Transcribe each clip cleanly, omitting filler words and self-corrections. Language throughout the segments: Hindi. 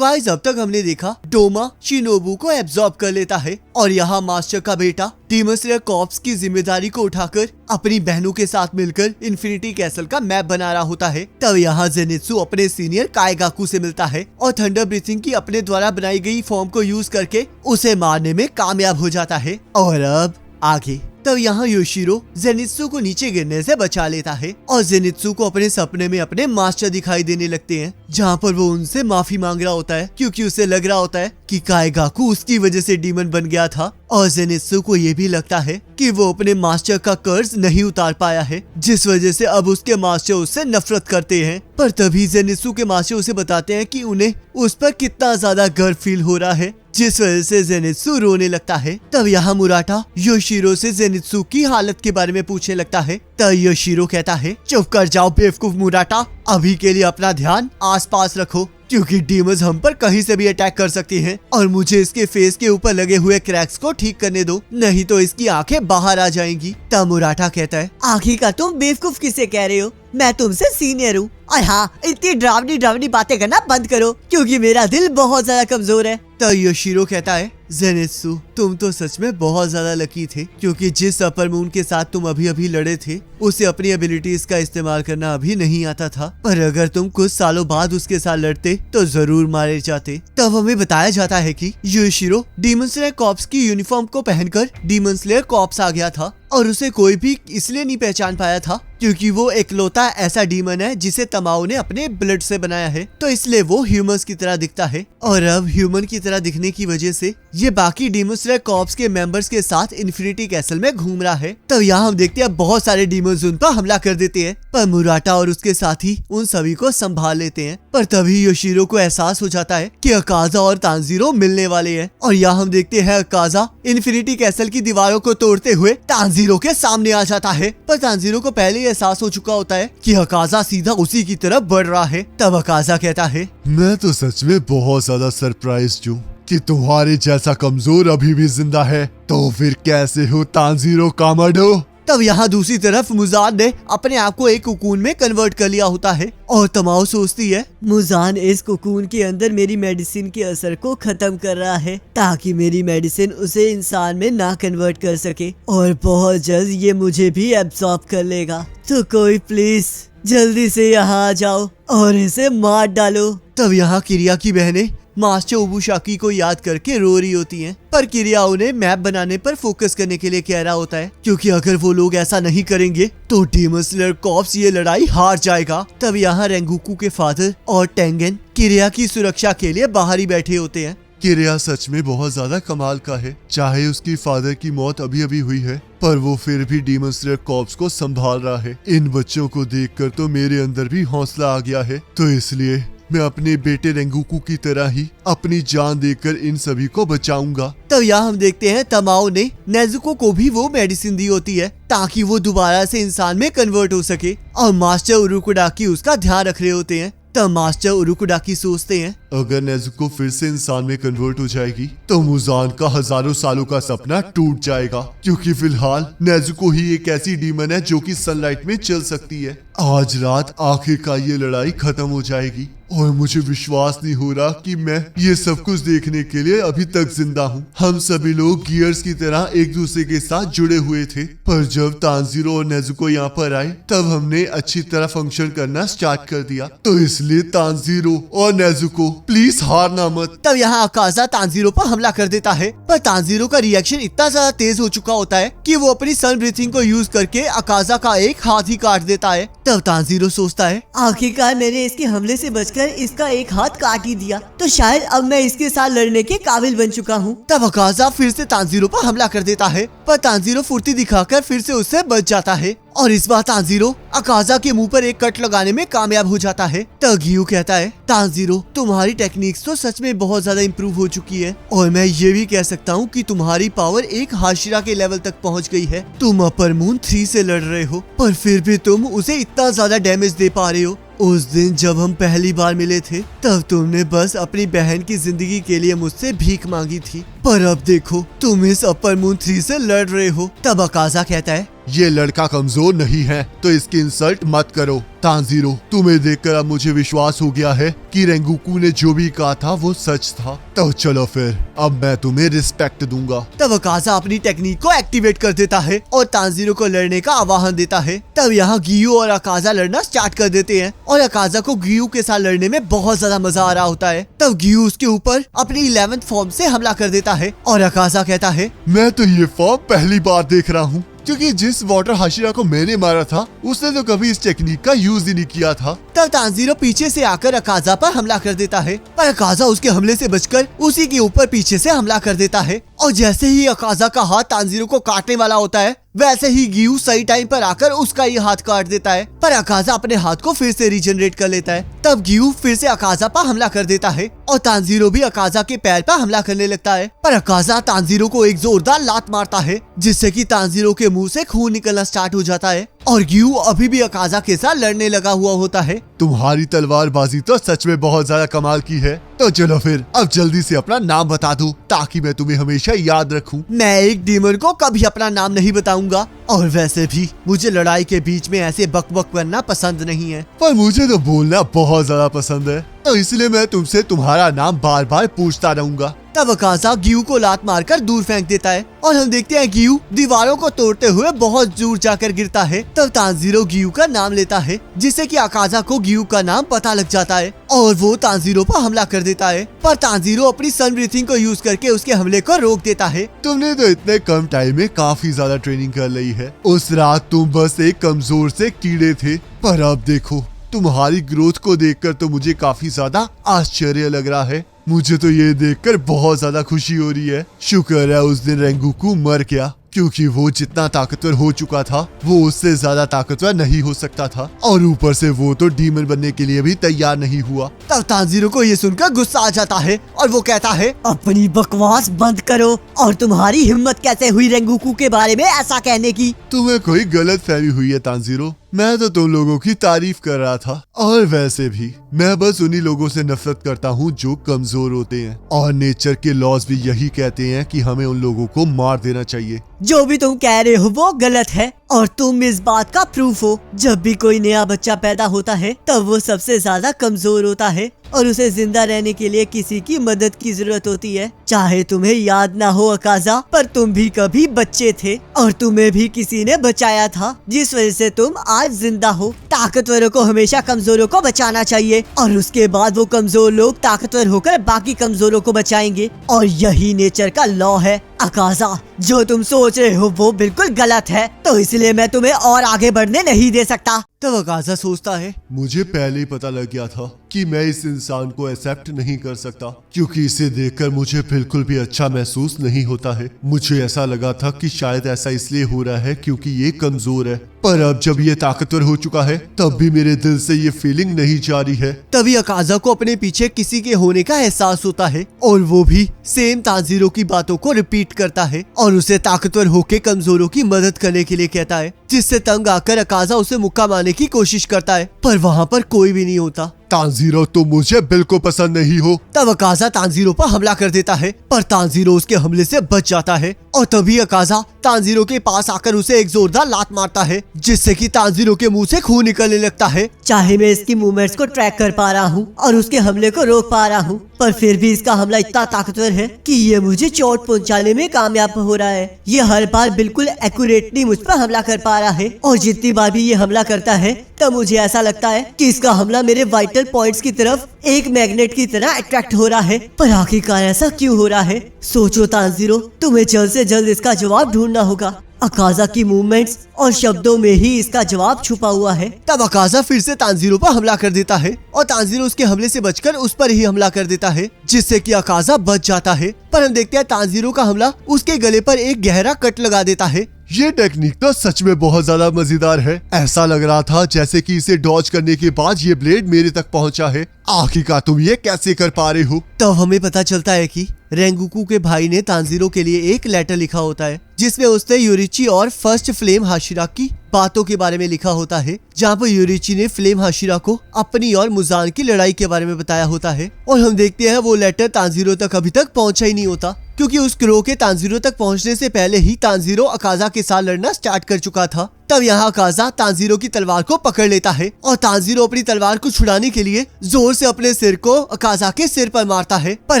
गाइस अब तक हमने देखा डोमा शिनोबू को एब्जॉर्ब कर लेता है और यहाँ मास्टर का बेटा डीमन स्लेयर कॉर्प्स की जिम्मेदारी को उठाकर अपनी बहनों के साथ मिलकर इन्फिनिटी कैसल का मैप बना रहा होता है। तब यहाँ जेनित्सु अपने सीनियर काइगाकू से मिलता है और थंडर ब्रीथिंग की अपने द्वारा बनाई गई फॉर्म को यूज करके उसे मारने में कामयाब हो जाता है। और अब आगे तब यहाँ योशिरो जेनित्सु को नीचे गिरने से बचा लेता है और जेनित्सु को अपने सपने में अपने मास्टर दिखाई देने लगते हैं, जहाँ पर वो उनसे माफी मांग रहा होता है क्योंकि उसे लग रहा होता है कि काइगाकू उसकी वजह से डीमन बन गया था। और जेनित्सु को ये भी लगता है कि वो अपने मास्टर का कर्ज नहीं उतार पाया है, जिस वजह से अब उसके मास्टर उससे नफरत करते हैं। पर तभी जेनित्सु के मास्टर उसे बताते हैं कि उन्हें उस पर कितना ज्यादा गर्व फील हो रहा है, जिस वजह से जेनित्सु रोने लगता है। तब यहाँ मुराटा योशिरो से जेनित्सु की हालत के बारे में पूछने लगता है। तब योशिरो कहता है, चुप कर जाओ बेवकूफ मुराटा, अभी के लिए अपना ध्यान आसपास रखो क्योंकि डीमंस हम पर कहीं से भी अटैक कर सकती हैं और मुझे इसके फेस के ऊपर लगे हुए क्रैक्स को ठीक करने दो, नहीं तो इसकी आंखें बाहर आ जाएंगी। तब मुराटा कहता है, आखिर का तुम बेवकूफ किसे कह रहे हो? मैं तुमसे सीनियर हूँ। और हाँ, इतनी डरावनी बातें करना बंद करो क्योंकि मेरा दिल बहुत ज्यादा कमजोर है। तो योशिरो कहता है, जेनित्सु तुम तो सच में बहुत ज्यादा लकी थे क्योंकि जिस अपर मून के साथ तुम अभी लड़े थे उसे अपनी एबिलिटीज का इस्तेमाल करना अभी नहीं आता था, पर अगर तुम कुछ सालों बाद उसके साथ लड़ते तो जरूर मारे जाते। तब हमें बताया जाता है कि योशिरो डीमन स्लेयर कॉर्प्स की यूनिफॉर्म को पहनकर डीमन स्लेयर कॉर्प्स आ गया था और उसे कोई भी इसलिए नहीं पहचान पाया था क्योंकि वो इकलौता ऐसा डीमन है जिसे तमाओ ने अपने ब्लड से बनाया है, तो इसलिए वो ह्यूमंस की तरह दिखता है। और अब ह्यूमन की तरह दिखने की वजह से ये बाकी डीमन स्लेयर कॉर्प्स के मेंबर्स के साथ इन्फिनिटी कैसल में घूम रहा है। तब यहाँ हम देखते हैं बहुत सारे डीमंस उन पर हमला कर देते हैं, पर मुराटा और उसके साथी उन सभी को संभाल लेते हैं। पर तभी योशिरो को एहसास हो जाता है कि अकाजा और तांजीरो मिलने वाले हैं और यहाँ हम देखते हैं अकाजा इन्फिनिटी कैसल की दीवारों को तोड़ते हुए तांजीरो के सामने आ जाता है। पर तांजीरो को पहले एहसास हो चुका होता है कि अकाजा सीधा उसी की तरफ बढ़ रहा है। तब अकाजा कहता है, मैं तो सच में बहुत ज्यादा सरप्राइज्ड हूँ कि तुम्हारे जैसा कमजोर अभी भी जिंदा है, तो फिर कैसे हो तांजीरो कामाडो? तब यहाँ दूसरी तरफ मुजान ने अपने आप को एक कुकून में कन्वर्ट कर लिया होता है और तमाओ सोचती है, मुजान इस कुकून के अंदर मेरी मेडिसिन के असर को खत्म कर रहा है ताकि मेरी मेडिसिन उसे इंसान में ना कन्वर्ट कर सके और बहुत जल्द ये मुझे भी एब्जॉर्ब कर लेगा। तो कोई प्लीज जल्दी से यहाँ आ जाओ और इसे मार डालो। तब यहाँ किरिया की बहनें मास्टर ओबुशाकी को याद करके रो रही होती हैं, पर किरिया उन्हें मैप बनाने पर फोकस करने के लिए कह रहा होता है क्योंकि अगर वो लोग ऐसा नहीं करेंगे तो डीमन स्लेयर कॉर्प्स ये लड़ाई हार जाएगा। तब यहाँ रेंगुकू के फादर और टेंगेन किरिया की सुरक्षा के लिए बाहर ही बैठे होते हैं। किरिया सच में बहुत ज्यादा कमाल का है, चाहे उसकी फादर की मौत अभी हुई है पर वो फिर भी डीमन स्लेयर कॉर्प्स को संभाल रहा है। इन बच्चों को देखकर तो मेरे अंदर भी हौसला आ गया है, तो इसलिए मैं अपने बेटे रेंगुकू की तरह ही अपनी जान देकर इन सभी को बचाऊंगा। तब यहाँ हम देखते हैं तमाओ ने नेजुको को भी वो मेडिसिन दी होती है ताकि वो दोबारा से इंसान में कन्वर्ट हो सके और मास्टर उरुकुडाकी उसका ध्यान रख रहे होते हैं। तब मास्टर उरुकुडाकी सोचते हैं, अगर नेजुको फिर से इंसान में कन्वर्ट हो जाएगी तो मुजान का हजारों सालों का सपना टूट जाएगा क्योंकि फिलहाल नेजुको ही एक ऐसी डीमन है जो कि सनलाइट में चल सकती है। आज रात आखिरकार ये लड़ाई खत्म हो जाएगी और मुझे विश्वास नहीं हो रहा कि मैं ये सब कुछ देखने के लिए अभी तक जिंदा हूँ। हम सभी लोग गियर्स की तरह एक दूसरे के साथ जुड़े हुए थे, पर जब तांजीरो और नेजुको यहाँ पर आए तब हमने अच्छी तरह फंक्शन करना स्टार्ट कर दिया, तो इसलिए तांजीरो और नेजुको प्लीज हारना मत। तब यहाँ अकाजा तांजीरो पर हमला कर देता है, पर तांजीरो का रिएक्शन इतना ज्यादा तेज हो चुका होता है कि वो अपनी सन ब्रीथिंग को यूज करके अकाजा का एक हाथ ही काट देता है। तब तांजीरो सोचता है, आखिरकार मैंने इसके हमले से बचकर इसका एक हाथ काट ही दिया, तो शायद अब मैं इसके साथ लड़ने के काबिल बन चुका हूँ। तब अकाजा फिर से तांजीरो पर हमला कर देता है, पर तांजीरो फुर्ती दिखाकर फिर से उससे बच जाता है और इस बार तांजीरो अकाजा के मुंह पर एक कट लगाने में कामयाब हो जाता है। तब गियू कहता है, तांजीरो तुम्हारी टेक्निक्स तो सच में बहुत ज्यादा इम्प्रूव हो चुकी है और मैं ये भी कह सकता हूँ कि तुम्हारी पावर एक हाशिरा के लेवल तक पहुँच गई है। तुम अपर मून 3 से लड़ रहे हो पर फिर भी तुम उसे इतना ज्यादा डैमेज दे पा रहे हो। उस दिन जब हम पहली बार मिले थे तब तुमने बस अपनी बहन की जिंदगी के लिए मुझसे भीख मांगी थी, पर अब देखो तुम इस अपर मून 3 से लड़ रहे हो। तब अकाजा कहता है, ये लड़का कमजोर नहीं है तो इसकी इंसल्ट मत करो। तांजीरो, तुम्हें देखकर अब मुझे विश्वास हो गया है कि रेंगुकू ने जो भी कहा था वो सच था। तो चलो फिर, अब मैं तुम्हें रिस्पेक्ट दूंगा। तब अकाजा अपनी टेक्निक को एक्टिवेट कर देता है और तांजीरो को लड़ने का आह्वान देता है। तब यहाँ गियू और अकाजा लड़ना स्टार्ट कर देते हैं और अकाजा को गियू के साथ लड़ने में बहुत ज्यादा मजा आ रहा होता है। तब गियू उसके ऊपर अपनी 11th फॉर्म से हमला कर देता है और अकाजा कहता है, मैं तो ये फॉर्म पहली बार देख रहा हूँ, क्योंकि जिस वाटर हाशिरा को मैंने मारा था उसने तो कभी इस टेक्निक का यूज ही नहीं किया था। तब तांजीरो पीछे से आकर अकाजा पर हमला कर देता है, पर अकाजा उसके हमले से बचकर उसी के ऊपर पीछे से हमला कर देता है। और जैसे ही अकाजा का हाथ तांजीरो को काटने वाला होता है, वैसे ही गियू सही टाइम पर आकर उसका ये हाथ काट देता है, पर अकाजा अपने हाथ को फिर से रीजनरेट कर लेता है। तब गियू फिर से अकाजा पर हमला कर देता है और तांजीरो भी अकाजा के पैर पर हमला करने लगता है, पर अकाजा तांजीरो को एक जोरदार लात मारता है, जिससे कि तांजीरो के मुंह से खून निकलना स्टार्ट हो जाता है और गियू अभी भी अकाजा के साथ लड़ने लगा हुआ होता है। तुम्हारी तलवारबाजी तो सच में बहुत ज्यादा कमाल की है। तो चलो फिर, अब जल्दी से अपना नाम बता दो ताकि मैं तुम्हें हमेशा याद रखूं। मैं एक डीमन को कभी अपना नाम नहीं बताऊंगा, और वैसे भी मुझे लड़ाई के बीच में ऐसे बकबक करना पसंद नहीं है। पर मुझे तो बोलना बहुत ज्यादा पसंद है, तो इसलिए मैं तुमसे तुम्हारा नाम बार बार पूछता रहूंगा। तब अकाजा गियू को लात मारकर दूर फेंक देता है और हम देखते हैं गियू दीवारों को तोड़ते हुए बहुत दूर जाकर गिरता है। तब तांजीरो गियू का नाम लेता है, जिससे कि अकाजा को गियू का नाम पता लग जाता है और वो तांजीरो पर हमला कर देता है, पर तांजीरो अपनी सन ब्रीथिंग को यूज करके उसके हमले को रोक देता है। तुमने तो इतने कम टाइम में काफी ज्यादा ट्रेनिंग कर ली है। उस रात तुम बस एक कमजोर से कीड़े थे, पर अब देखो तुम्हारी ग्रोथ को देखकर तो मुझे काफी ज्यादा आश्चर्य लग रहा है। मुझे तो ये देखकर बहुत ज्यादा खुशी हो रही है। शुक्र है उस दिन रेंगुकू मर गया, क्योंकि वो जितना ताकतवर हो चुका था वो उससे ज्यादा ताकतवर नहीं हो सकता था, और ऊपर से वो तो डीमन बनने के लिए भी तैयार नहीं हुआ। तब तांजीरो को ये सुनकर गुस्सा आ जाता है और वो कहता है, अपनी बकवास बंद करो, और तुम्हारी हिम्मत कैसे हुई रेंगुकू के बारे में ऐसा कहने की? तुम्हें कोई गलत फहमी हुई है तांजीरो, मैं तो तुम लोगों की तारीफ कर रहा था। और वैसे भी मैं बस उन्हीं लोगों से नफरत करता हूँ जो कमजोर होते हैं, और नेचर के लॉज भी यही कहते हैं कि हमें उन लोगों को मार देना चाहिए। जो भी तुम कह रहे हो वो गलत है, और तुम इस बात का प्रूफ हो। जब भी कोई नया बच्चा पैदा होता है तब वो सबसे ज्यादा कमजोर होता है और उसे जिंदा रहने के लिए किसी की मदद की जरूरत होती है। चाहे तुम्हें याद ना हो अकाजा, पर तुम भी कभी बच्चे थे और तुम्हें भी किसी ने बचाया था, जिस वजह से तुम आज जिंदा हो। ताकतवरों को हमेशा कमजोरों को बचाना चाहिए, और उसके बाद वो कमजोर लोग ताकतवर होकर बाकी कमजोरों को बचाएंगे, और यही नेचर का लॉ है। अकाजा, जो तुम सोच रहे हो वो बिल्कुल गलत है, तो इसलिए मैं तुम्हें और आगे बढ़ने नहीं दे सकता। तब अकाजा सोचता है, मुझे पहले ही पता लग गया था कि मैं इस इंसान को एक्सेप्ट नहीं कर सकता, क्योंकि इसे देखकर मुझे बिल्कुल भी अच्छा महसूस नहीं होता है। मुझे ऐसा लगा था कि शायद ऐसा इसलिए हो रहा है क्योंकि ये कमजोर है, पर अब जब ये ताकतवर हो चुका है तब भी मेरे दिल से ये फीलिंग नहीं जा रही है। तभी अकाजा को अपने पीछे किसी के होने का एहसास होता है, और वो भी सेम तांजीरो की बातों को रिपीट करता है और उसे ताकतवर होके कमजोरों की मदद करने के लिए कहता है, जिससे तंग आकर अकाजा उसे मुक्का मारने की कोशिश करता है, पर वहाँ पर कोई भी नहीं होता। तांजीरो, तुम मुझे बिल्कुल पसंद नहीं हो। तब अकाजा तांजीरो पर हमला कर देता है, पर तांजीरो उसके हमले से बच जाता है, और तभी अकाजा तांजीरो के पास आकर उसे एक जोरदार लात मारता है, जिससे कि तांजीरो के मुंह से खून निकलने लगता है। चाहे मैं इसकी मूवमेंट्स को ट्रैक कर पा रहा हूँ और उसके हमले को रोक पा रहा हूँ, पर फिर भी इसका हमला इतना ताकतवर है कि ये मुझे चोट पहुँचाने में कामयाब हो रहा है। ये हर बार बिल्कुल एक्यूरेटली मुझ पर हमला कर पा रहा है, और जितनी बार भी ये हमला करता है तब मुझे ऐसा लगता है कि इसका हमला मेरे वाइटल पॉइंट्स की तरफ एक मैग्नेट की तरह अट्रैक्ट हो रहा है। पर आखिरकार ऐसा क्यों हो रहा है? सोचो तांजीरो, तुम्हें जल्द से जल्द इसका जवाब ढूंढना होगा। अकाजा की मूवमेंट्स और शब्दों में ही इसका जवाब छुपा हुआ है। तब अकाजा फिर से तांजीरो पर हमला कर देता है, और तांजीरो उसके हमले से बचकर उस पर ही हमला कर देता है, जिससे कि अकाजा बच जाता है। पर हम देखते हैं तांजीरो का हमला उसके गले पर एक गहरा कट लगा देता है। ये टेक्निक तो सच में बहुत ज्यादा मजेदार है। ऐसा लग रहा था जैसे कि इसे डॉज करने के बाद ये ब्लेड मेरे तक पहुंचा है। आखिरकार तुम ये कैसे कर पा रहे हो? तब हमें पता चलता है कि रेंगुकू के भाई ने तांजीरो के लिए एक लेटर लिखा होता है, जिसमें उसने यूरिची और फर्स्ट फ्लेम हाशिरा की बातों के बारे में लिखा होता है, जहाँ पर यूरिची ने फ्लेम हाशिरा को अपनी और मुजान की लड़ाई के बारे में बताया होता है। और हम देखते हैं वो लेटर तांजीरो तक अभी तक पहुंचा ही नहीं होता, क्योंकि उस क्रो के तांजीरो तक पहुंचने से पहले ही तांजीरो अकाजा के साथ लड़ना स्टार्ट कर चुका था। तब यहाँ अकाजा तांजीरो की तलवार को पकड़ लेता है और तांजीरो अपनी तलवार को छुड़ाने के लिए जोर से अपने सिर को अकाजा के सिर पर मारता है, पर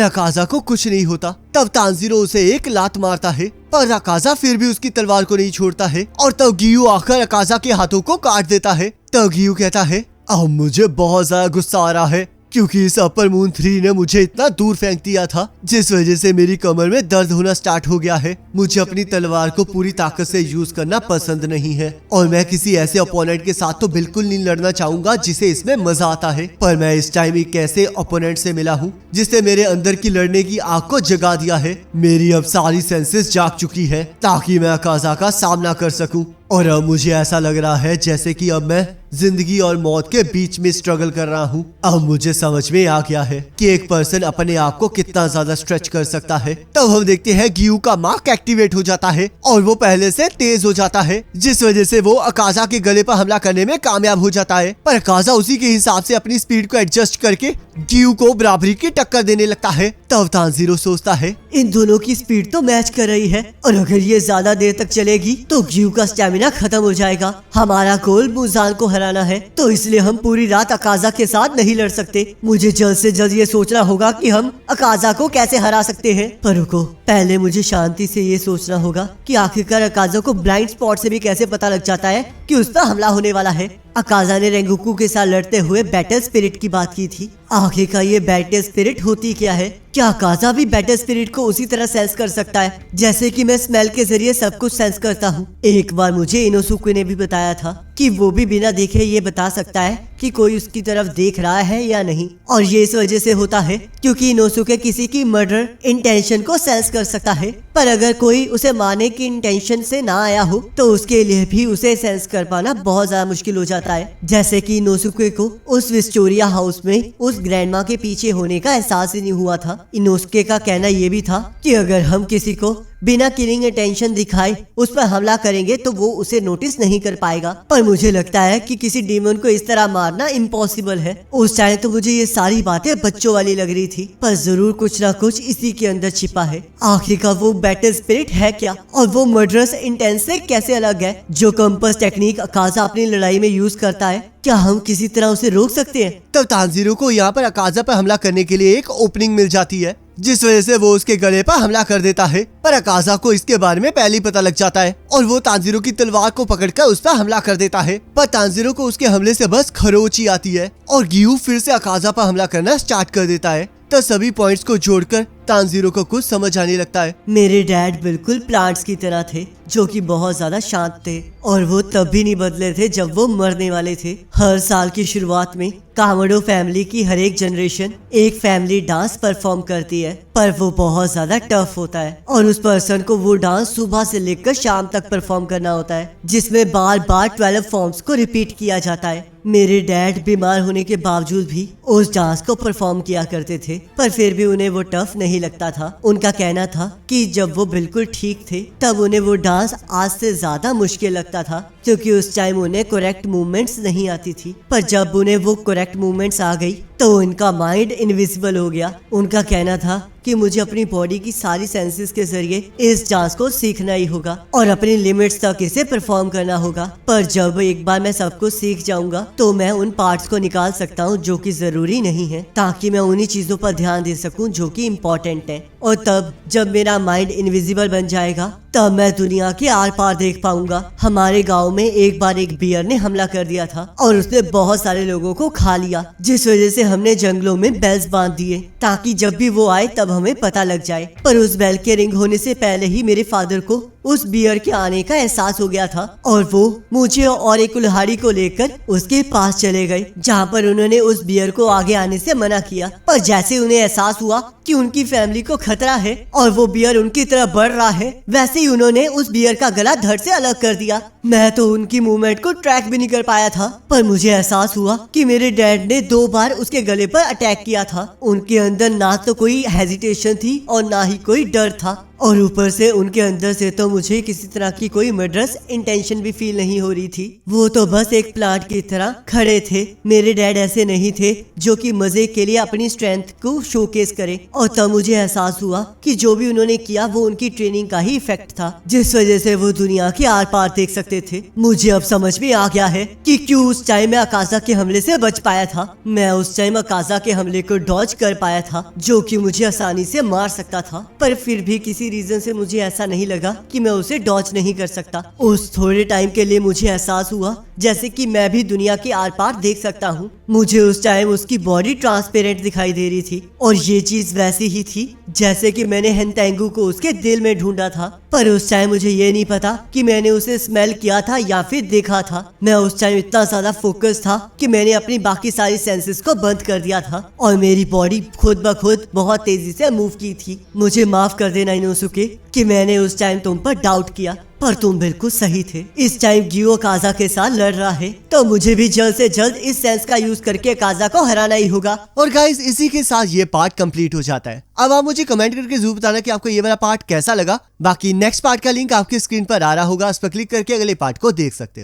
अकाजा को कुछ नहीं होता। तब तांजीरो उसे एक लात मारता है, पर अकाजा फिर भी उसकी तलवार को नहीं छोड़ता है और तब गियू आकर अकाजा के हाथों को काट देता है। तब गियू कहता है, अब मुझे बहुत ज्यादा गुस्सा आ रहा है क्योंकि इस अपर मून 3 ने मुझे इतना दूर फेंक दिया था, जिस वजह से मेरी कमर में दर्द होना स्टार्ट हो गया है। मुझे अपनी तलवार को पूरी ताकत से यूज करना पसंद नहीं है और मैं किसी ऐसे ओपोनेंट के साथ तो बिल्कुल नहीं लड़ना चाहूंगा जिसे इसमें मजा आता है। पर मैं इस टाइम एक ऐसे ओपोनेंट से मिला हूँ जिसने मेरे अंदर की लड़ने की आग को जगा दिया है। मेरी अब सारी सेंसेस जाग चुकी है ताकि मैं अकाजा का सामना कर सकूं और अब मुझे ऐसा लग रहा है जैसे कि अब मैं जिंदगी और मौत के बीच में स्ट्रगल कर रहा हूँ। अब मुझे समझ में आ गया है कि एक पर्सन अपने आप को कितना ज्यादा स्ट्रेच कर सकता है। तब हम देखते हैं गियू का मार्क एक्टिवेट हो जाता है और वो पहले से तेज हो जाता है, जिस वजह से वो अकाजा के गले पर हमला करने में कामयाब हो जाता है। पर अकाजा उसी के हिसाब से अपनी स्पीड को एडजस्ट करके गियू को बराबरी की टक्कर देने लगता है। तब तांजीरो सोचता है, इन दोनों की स्पीड तो मैच कर रही है और अगर ये ज्यादा देर तक चलेगी तो गियू का स्टेमिना खत्म हो जाएगा। हमारा गोल मुजान को हराना है, तो इसलिए हम पूरी रात अकाजा के साथ नहीं लड़ सकते। मुझे जल्द से जल्द ये सोचना होगा कि हम अकाजा को कैसे हरा सकते हैं। पर रुको, पहले मुझे शांति से ये सोचना होगा कि आखिरकार अकाजा को ब्लाइंड स्पॉट से भी कैसे पता लग जाता है कि उस पर हमला होने वाला है। अकाजा ने रेंगुकू के साथ लड़ते हुए बैटल स्पिरिट की बात की थी। आखिरकार ये बैटल स्पिरिट होती क्या है? क्या अकाजा भी बैटल स्पिरिट को उसी तरह सेंस कर सकता है जैसे कि मैं स्मेल के जरिए सब कुछ सेंस करता हूँ? एक बार मुझे इनोसुके ने भी बताया था कि वो भी बिना देखे ये बता सकता है कि कोई उसकी तरफ देख रहा है या नहीं, और ये इस वजह से होता है क्योंकि इनोसुके किसी की मर्डर इंटेंशन को सेंस कर सकता है। पर अगर कोई उसे मारने की इंटेंशन से ना आया हो तो उसके लिए भी उसे सेंस कर पाना बहुत ज्यादा मुश्किल हो जाता है। जैसे कि इनोसुके को उस विस्टोरिया हाउस में उस ग्रैंडमा के पीछे होने का एहसास ही नहीं हुआ था। इनोसुके का कहना ये भी था कि अगर हम किसी को बिना किलिंग अटेंशन दिखाए उस पर हमला करेंगे तो वो उसे नोटिस नहीं कर पाएगा। पर मुझे लगता है कि किसी डीमन को इस तरह मारना इम्पॉसिबल है। उस टाइम तो मुझे ये सारी बातें बच्चों वाली लग रही थी, पर जरूर कुछ ना कुछ इसी के अंदर छिपा है। आखिरकार वो बैटल स्पिरिट है क्या और वो मर्डरस इंटेंस से कैसे अलग है? जो कंपास टेक्निक अकाजा अपनी लड़ाई में यूज करता है, क्या हम किसी तरह उसे रोक सकते हैं? तब तांजीरो को यहाँ पर अकाजा पर हमला करने के लिए एक ओपनिंग मिल जाती है, जिस वजह से वो उसके गले पर हमला कर देता है। पर अकाजा को इसके बारे में पहले ही पता लग जाता है और वो तांजीरो की तलवार को पकड़कर उस पर हमला कर देता है। पर तांजीरो को उसके हमले से बस खरोच ही आती है और गियू फिर से अकाजा पर हमला करना स्टार्ट कर देता है। तो सभी पॉइंट्स को जोड़कर तांजीरो को कुछ समझ आने लगता है। मेरे डैड बिल्कुल प्लांट्स की तरह थे जो कि बहुत ज्यादा शांत थे और वो तब भी नहीं बदले थे जब वो मरने वाले थे। हर साल की शुरुआत में कामडो फैमिली की हर एक जनरेशन एक फैमिली डांस परफॉर्म करती है, पर वो बहुत ज्यादा टफ होता है और उस पर्सन को वो डांस सुबह से लेकर शाम तक परफॉर्म करना होता है, जिसमें बार बार 12 फॉर्म्स को रिपीट किया जाता है। मेरे डैड बीमार होने के बावजूद भी उस डांस को परफॉर्म किया करते थे, पर फिर भी उन्हें वो टफ नहीं लगता था। उनका कहना था कि जब वो बिल्कुल ठीक थे तब उन्हें वो डांस आज से ज्यादा मुश्किल लगता था क्योंकि उस टाइम उन्हें करेक्ट मूवमेंट्स नहीं आती थी। पर जब उन्हें वो करेक्ट मूवमेंट्स आ गई तो उनका माइंड इनविजिबल हो गया। उनका कहना था कि मुझे अपनी बॉडी की सारी सेंसेस के जरिए इस डांस को सीखना ही होगा और अपनी लिमिट्स तक इसे परफॉर्म करना होगा। पर जब एक बार मैं सब कुछ सीख जाऊंगा तो मैं उन पार्ट्स को निकाल सकता हूँ जो कि जरूरी नहीं है, ताकि मैं उन्हीं चीजों पर ध्यान दे सकूं जो कि इम्पोर्टेंट है। और तब जब मेरा माइंड इनविजिबल बन जाएगा तब मैं दुनिया के आर पार देख पाऊंगा। हमारे गांव में एक बार एक बियर ने हमला कर दिया था और उसने बहुत सारे लोगों को खा लिया, जिस वजह से हमने जंगलों में बेल्स बांध दिए ताकि जब भी वो आए तब हमें पता लग जाए। पर उस बेल के रिंग होने से पहले ही मेरे फादर को उस बियर के आने का एहसास हो गया था और वो मुझे और एक कुल्हाड़ी को लेकर उसके पास चले गए, जहाँ पर उन्होंने उस बियर को आगे आने से मना किया। पर जैसे उन्हें एहसास हुआ कि उनकी फैमिली को खतरा है और वो बियर उनकी तरफ बढ़ रहा है, वैसे ही उन्होंने उस बियर का गला धड़ से अलग कर दिया। मैं तो उनकी मूवमेंट को ट्रैक भी नहीं कर पाया था, पर मुझे एहसास हुआ कि मेरे डैड ने 2 बार उसके गले पर अटैक किया था। उनके अंदर ना तो कोई हेजिटेशन थी और ना ही कोई डर था और ऊपर से उनके अंदर से तो मुझे किसी तरह की कोई मर्डरस इंटेंशन भी फील नहीं हो रही थी। वो तो बस एक प्लांट की तरह खड़े थे। मेरे डैड ऐसे नहीं थे जो कि मजे के लिए अपनी स्ट्रेंथ को शोकेस करे। और तब मुझे एहसास हुआ कि जो भी उन्होंने किया वो उनकी ट्रेनिंग का ही इफेक्ट था, जिस वजह से वो दुनिया के आर पार देख सकते थे। मुझे अब समझ में आ गया है कि क्यों उस टाइम मैं अकाजा के हमले से बच पाया था। मैं उस टाइम अकाजा के हमले को डॉज कर पाया था, जो कि मुझे आसानी से मार सकता था, पर फिर भी किसी रीजन से मुझे ऐसा नहीं लगा कि मैं उसे डॉज नहीं कर सकता। उस थोड़े टाइम के लिए मुझे एहसास हुआ जैसे कि मैं भी दुनिया के आर पार देख सकता हूँ। मुझे उस टाइम उसकी बॉडी ट्रांसपेरेंट दिखाई दे रही थी और ये चीज वैसी ही थी जैसे कि मैंने हेंटेंगू को उसके दिल में ढूंढा था। पर उस टाइम मुझे ये नहीं पता कि मैंने उसे स्मेल किया था या फिर देखा था। मैं उस टाइम इतना ज्यादा फोकस था कि मैंने अपनी बाकी सारी सेंसेस को बंद कर दिया था और मेरी बॉडी खुद ब खुद बहुत तेजी से मूव की थी। मुझे माफ कर देना इनोसुके कि मैंने उस टाइम तुम पर डाउट किया, पर तुम बिल्कुल सही थे। इस टाइम गियो काजा के साथ लड़ रहा है, तो मुझे भी जल्द से जल्द इस सेंस का यूज करके काजा को हराना ही होगा। और गाइस इसी के साथ ये पार्ट कंप्लीट हो जाता है। अब आप मुझे कमेंट करके जरूर बताना कि आपको ये वाला पार्ट कैसा लगा। बाकी नेक्स्ट पार्ट का लिंक आपकी स्क्रीन पर आ रहा होगा, उस पर क्लिक करके अगले पार्ट को देख सकते हो।